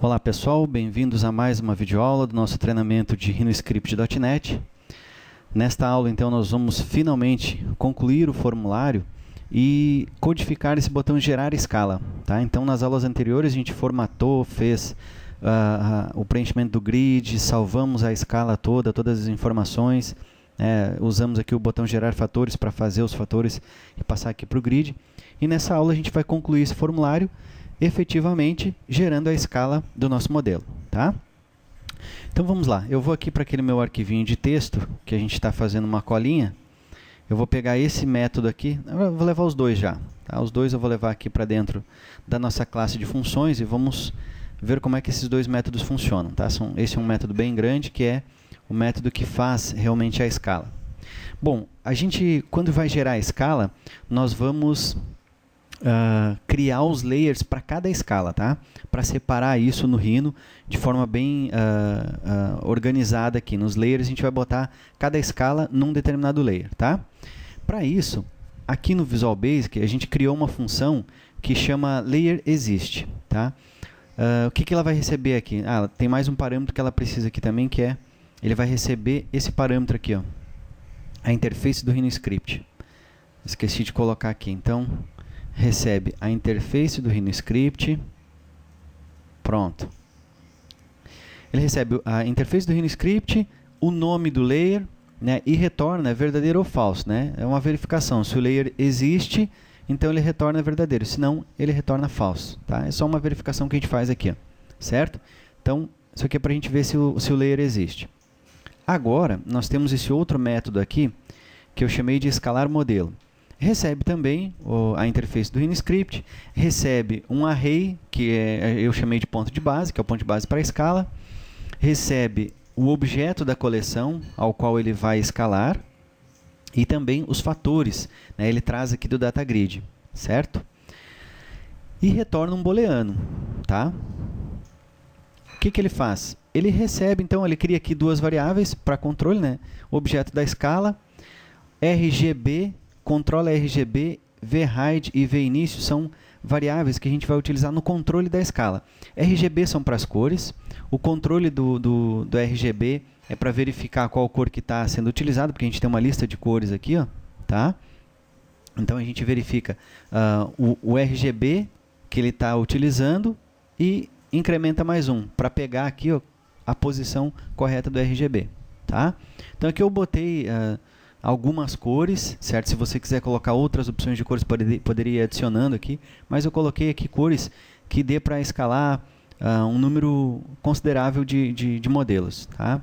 Olá pessoal, bem-vindos a mais uma videoaula do nosso treinamento de RhinoScript.net. Nesta aula então nós vamos finalmente concluir o formulário e codificar esse botão gerar escala. Tá? Então nas aulas anteriores a gente formatou, fez o preenchimento do grid, salvamos a escala toda, todas as informações, usamos aqui o botão gerar fatores para fazer os fatores e passar aqui para o grid. E nessa aula a gente vai concluir esse formulário efetivamente gerando a escala do nosso modelo. Tá? Então vamos lá, eu vou aqui para aquele meu arquivinho de texto, que a gente está fazendo uma colinha. Eu vou pegar esse método aqui, eu vou levar os dois já. Tá? Os dois eu vou levar aqui para dentro da nossa classe de funções e vamos ver como é que esses dois métodos funcionam. Tá? Esse é um método bem grande, que é o método que faz realmente a escala. Bom, a gente, quando vai gerar a escala, nós vamos criar os layers para cada escala, tá? Para separar isso no Rhino de forma bem organizada aqui. Nos layers a gente vai botar cada escala num determinado layer, tá? Para isso, aqui no Visual Basic a gente criou uma função que chama layerExist, tá? O que ela vai receber aqui? Tem mais um parâmetro que ela precisa aqui também, que é, ele vai receber esse parâmetro aqui, ó, a interface do RhinoScript. Esqueci de colocar aqui, então recebe a interface do RhinoScript. Pronto. Ele recebe a interface do RhinoScript, o nome do layer, né, e retorna verdadeiro ou falso. Né? É uma verificação. Se o layer existe, então ele retorna verdadeiro. Se não, ele retorna falso. Tá? É só uma verificação que a gente faz aqui. Ó. Certo? Então, isso aqui é para a gente ver se o layer existe. Agora, nós temos esse outro método aqui, que eu chamei de escalar modelo. Recebe também a interface do RhinoScript, recebe um array, que eu chamei de ponto de base, que é o ponto de base para a escala, recebe o objeto da coleção ao qual ele vai escalar, e também os fatores, né, ele traz aqui do DataGrid, certo? E retorna um booleano, tá? O que ele faz? Ele recebe, então, ele cria aqui duas variáveis para controle, né? O objeto da escala, RGB, controla RGB, VHID e VInício são variáveis que a gente vai utilizar no controle da escala. RGB são para as cores, o controle do RGB é para verificar qual cor que está sendo utilizada, porque a gente tem uma lista de cores aqui, ó, tá? Então a gente verifica o RGB que ele está utilizando e incrementa mais um, para pegar aqui, ó, a posição correta do RGB. Tá? Então aqui eu botei algumas cores, certo? Se você quiser colocar outras opções de cores, poderia ir adicionando aqui, mas eu coloquei aqui cores que dê para escalar um número considerável de modelos. Tá?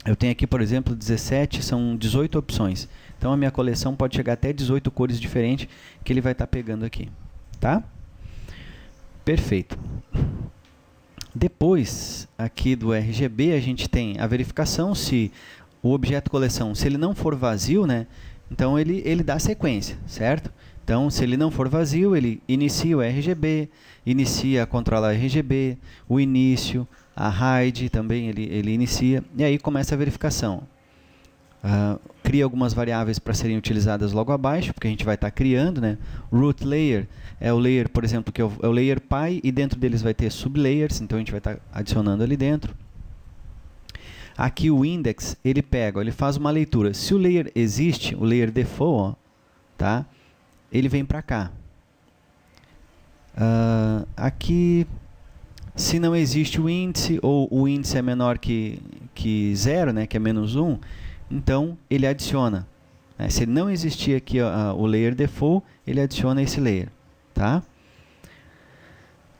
Eu tenho aqui, por exemplo, 17, são 18 opções. Então a minha coleção pode chegar até 18 cores diferentes que ele vai estar pegando aqui. Tá? Perfeito. Depois, aqui do RGB, a gente tem a verificação se o objeto coleção, se ele não for vazio, né, então ele dá sequência, certo? Então, se ele não for vazio, ele inicia o RGB, inicia a controla RGB, o início, a hide também ele inicia, e aí começa a verificação. Cria algumas variáveis para serem utilizadas logo abaixo, porque a gente vai estar criando, né? Root layer é o layer, por exemplo, que é o layer pi, e dentro deles vai ter sublayers, então a gente vai estar adicionando ali dentro. Aqui o index, ele pega, ele faz uma leitura. Se o layer existe, o layer default, ó, tá? Ele vem para cá. Aqui, se não existe o índice, ou o índice é menor que 0, né, que é menos 1, então ele adiciona. Se não existir aqui o layer default, ele adiciona esse layer. Tá?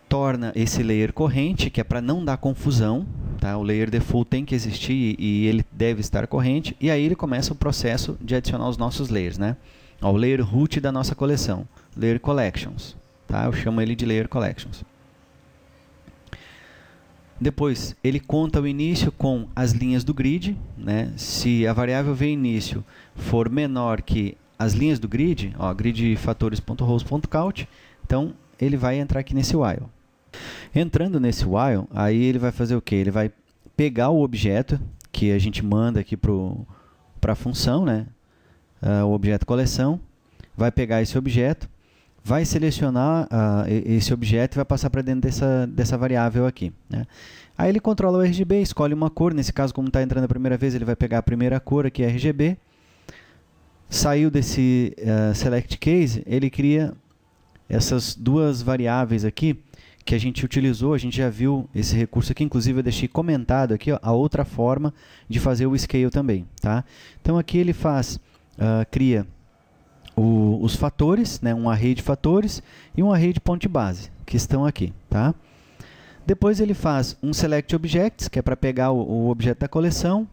Torna esse layer corrente, que é para não dar confusão. Tá? O layer default tem que existir e ele deve estar corrente. E aí ele começa o processo de adicionar os nossos layers. Né? O layer root da nossa coleção, layer collections. Tá? Eu chamo ele de layer collections. Depois, ele conta o início com as linhas do grid. Né? Se a variável VInício for menor que as linhas do grid, ó, gridfatores.rows.count, então ele vai entrar aqui nesse while. Entrando nesse while, aí ele vai fazer o quê? Ele vai pegar o objeto que a gente manda aqui para a função, né? O objeto coleção, vai pegar esse objeto, vai selecionar esse objeto e vai passar para dentro dessa variável aqui, né? Aí ele controla o RGB, escolhe uma cor, nesse caso, como está entrando a primeira vez, ele vai pegar a primeira cor aqui, RGB. Saiu desse select case, ele cria essas duas variáveis aqui, que a gente utilizou, a gente já viu esse recurso aqui, inclusive eu deixei comentado aqui, ó, a outra forma de fazer o scale também, tá? Então aqui ele cria os fatores, né, um array de fatores e um array de ponto de base, que estão aqui, tá? Depois ele faz um select objects, que é para pegar o objeto da coleção,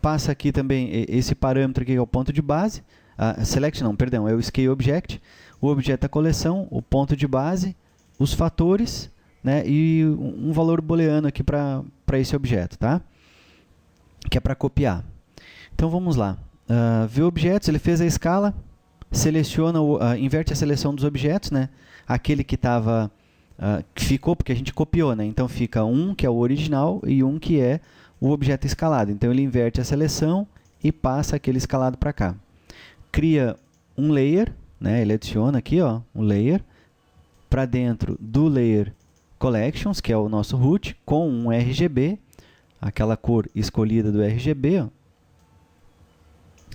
passa aqui também esse parâmetro aqui, que é o ponto de base, select não, perdão, é o scale object, o objeto da coleção, o ponto de base, os fatores, né, e um valor booleano aqui para esse objeto, tá? Que é para copiar. Então vamos lá. View objetos, ele fez a escala, seleciona, inverte a seleção dos objetos, né? Aquele que que ficou, porque a gente copiou, né? Então fica um que é o original e um que é o objeto escalado. Então ele inverte a seleção e passa aquele escalado para cá. Cria um layer, né? Ele adiciona aqui, ó, um layer para dentro do layer collections, que é o nosso root, com um RGB, aquela cor escolhida do RGB, ó,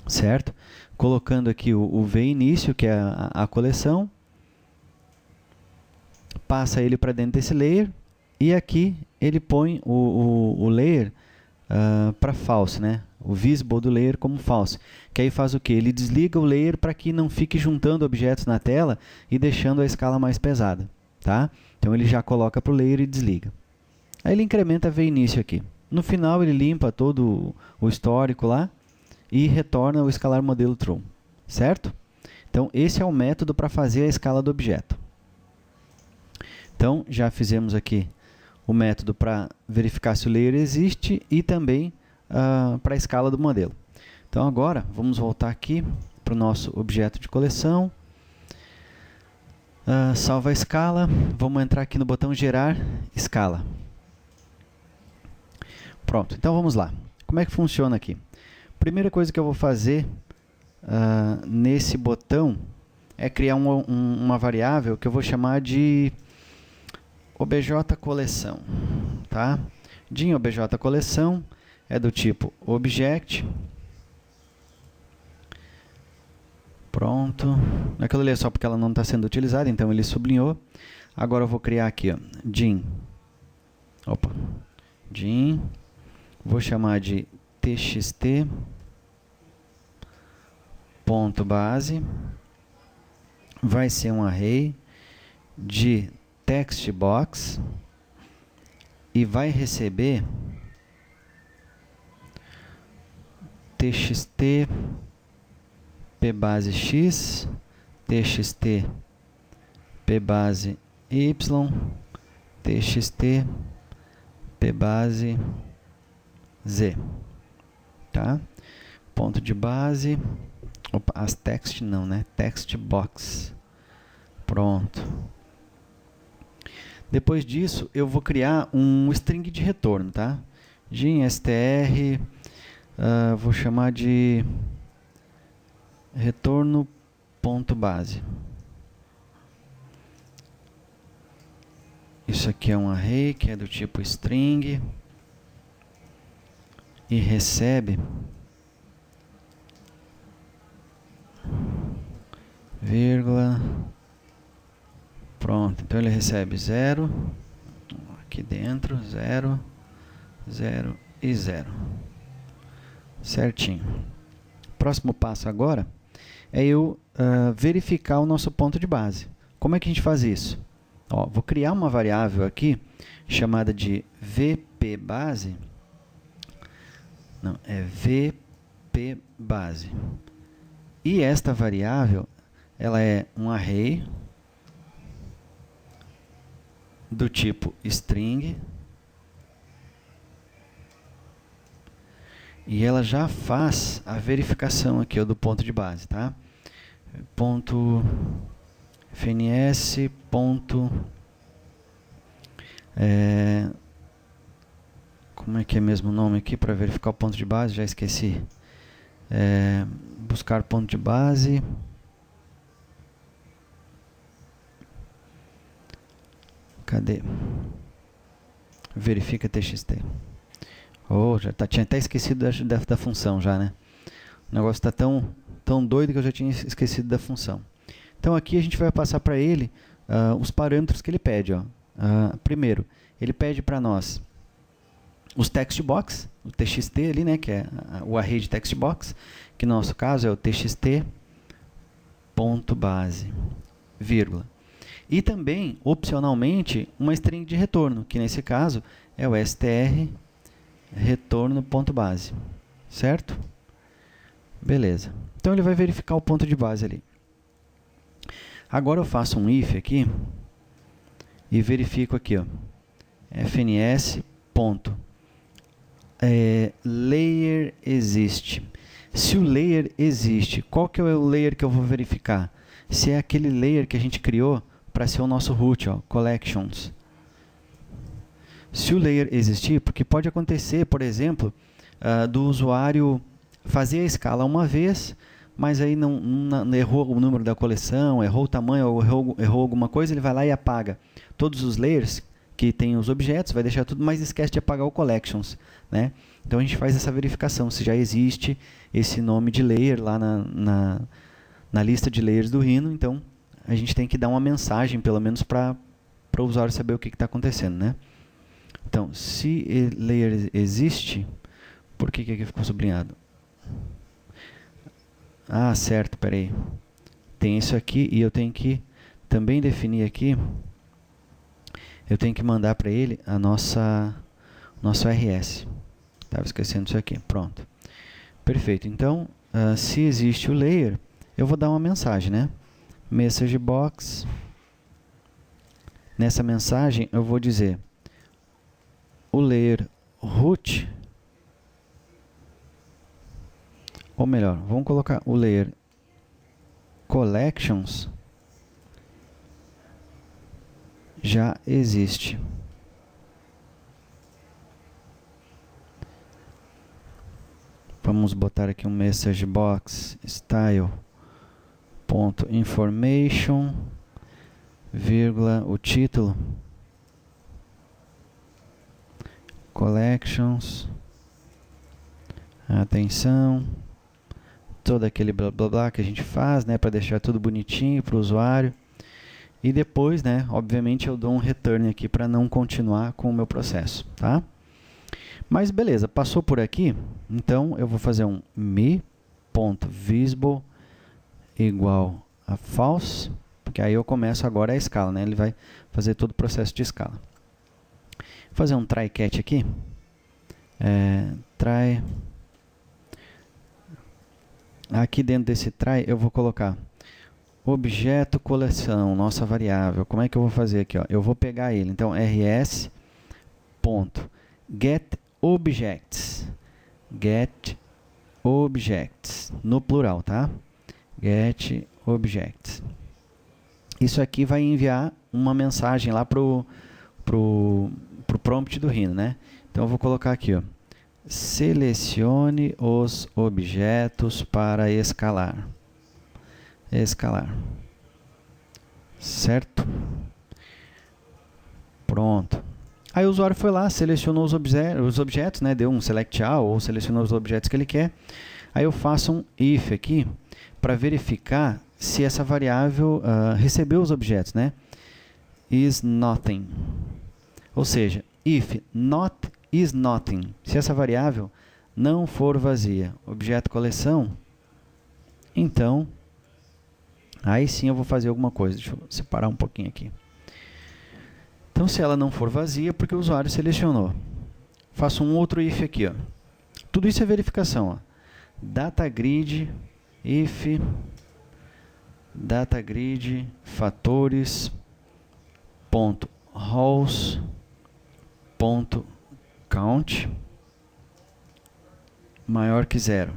certo? Colocando aqui o v-início, que é a coleção, passa ele para dentro desse layer, e aqui ele põe o layer para false, né? O visible do layer como false, que aí faz o que? Ele desliga o layer para que não fique juntando objetos na tela e deixando a escala mais pesada, tá? Então ele já coloca para o layer e desliga. Aí ele incrementa v-início aqui. No final ele limpa todo o histórico lá e retorna o escalar modelo true, certo? Então esse é o método para fazer a escala do objeto. Então já fizemos aqui o método para verificar se o layer existe e também para a escala do modelo. Então agora vamos voltar aqui para o nosso objeto de coleção, salva a escala, vamos entrar aqui no botão gerar escala. Pronto, então vamos lá. Como é que funciona aqui? Primeira coisa que eu vou fazer nesse botão é criar uma variável que eu vou chamar de obj coleção, tá? De obj coleção é do tipo object. Pronto. Aquilo ali é só porque ela não está sendo utilizada, então ele sublinhou. Agora eu vou criar aqui, ó, din. Vou chamar de txt ponto base. Vai ser um array de text box e vai receber txt pbase x, txt pbase y, txt pbase z, tá? Ponto de base, as text não, né? Text box. Pronto. Depois disso, eu vou criar um string de retorno, tá? Gin str, vou chamar de retorno.base. Isso aqui é um array que é do tipo string e recebe vírgula. Pronto, então ele recebe 0, aqui dentro, 0, 0 e 0. Certinho. Próximo passo agora é eu verificar o nosso ponto de base. Como é que a gente faz isso? Ó, vou criar uma variável aqui chamada de vpBase. Não, é vpBase. E esta variável, ela é um array do tipo string e ela já faz a verificação aqui ó, do ponto de base, tá? Ponto fns ponto como é que é mesmo o nome aqui para verificar o ponto de base? Já esqueci. Buscar ponto de base. Cadê? Verifica txt. Oh, tinha até esquecido da função já, né? O negócio está tão doido que eu já tinha esquecido da função. Então aqui a gente vai passar para ele os parâmetros que ele pede. Ó. Primeiro, ele pede para nós os text box, o txt ali, né, que é o array de text box, que no nosso caso é o txt.base, vírgula. E também, opcionalmente, uma string de retorno, que nesse caso é o str retorno.base, certo? Beleza. Então ele vai verificar o ponto de base ali. Agora eu faço um if aqui e verifico aqui, ó, fns ponto layer existe. Se o layer existe, qual que é o layer que eu vou verificar? Se é aquele layer que a gente criou para ser o nosso root, ó, collections. Se o layer existir, porque pode acontecer, por exemplo, do usuário fazer a escala uma vez, mas aí não errou o número da coleção, errou o tamanho, ou errou alguma coisa, ele vai lá e apaga todos os layers que tem os objetos, vai deixar tudo, mas esquece de apagar o collections, né? Então a gente faz essa verificação, se já existe esse nome de layer lá na lista de layers do Rhino, então a gente tem que dar uma mensagem, pelo menos, para o usuário saber o que está acontecendo, né? Então, se layer existe, por que aqui ficou sublinhado? Ah, certo, peraí. Tem isso aqui e eu tenho que também definir aqui, eu tenho que mandar para ele a nosso RS. Estava esquecendo isso aqui, pronto. Perfeito, então, se existe o layer, eu vou dar uma mensagem, né? Message box. Nessa mensagem eu vou dizer o layer root, ou melhor, vamos colocar o layer collections já existe. Vamos botar aqui um message box style ponto information, vírgula, o título collections, atenção, todo aquele blá blá blá que a gente faz, né, para deixar tudo bonitinho para o usuário. E depois, né, obviamente eu dou um return aqui para não continuar com o meu processo, tá? Mas beleza, passou por aqui, então eu vou fazer um me.visible igual a false, porque aí eu começo agora a escala, né? Ele vai fazer todo o processo de escala. Vou fazer um try catch aqui. Try. Aqui dentro desse try eu vou colocar objeto coleção, nossa variável. Como é que eu vou fazer aqui? Ó? Eu vou pegar ele, então rs ponto get objects, get objects, no plural, tá? Get objects. Isso aqui vai enviar uma mensagem lá pro prompt do Rhino, né? Então eu vou colocar aqui, ó, selecione os objetos para escalar. Escalar. Certo? Pronto. Aí o usuário foi lá, selecionou os objetos, né? Deu um select all ou selecionou os objetos que ele quer. Aí eu faço um if aqui para verificar se essa variável recebeu os objetos, né? Is nothing. Ou seja, if not is nothing. Se essa variável não for vazia, objeto coleção, então aí sim eu vou fazer alguma coisa. Deixa eu separar um pouquinho aqui. Então, se ela não for vazia, porque o usuário selecionou. Faço um outro if aqui, ó. Tudo isso é verificação, ó. Datagrid if datagrid fatores ponto rows ponto count maior que 0.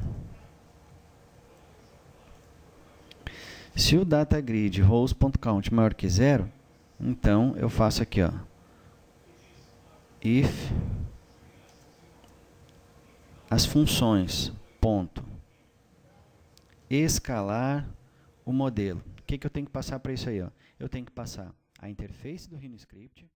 Se o datagrid rows.count maior que 0, então eu faço aqui, ó, if as funções ponto escalar o modelo. O que eu tenho que passar para isso aí? Ó? Eu tenho que passar a interface do RhinoScript,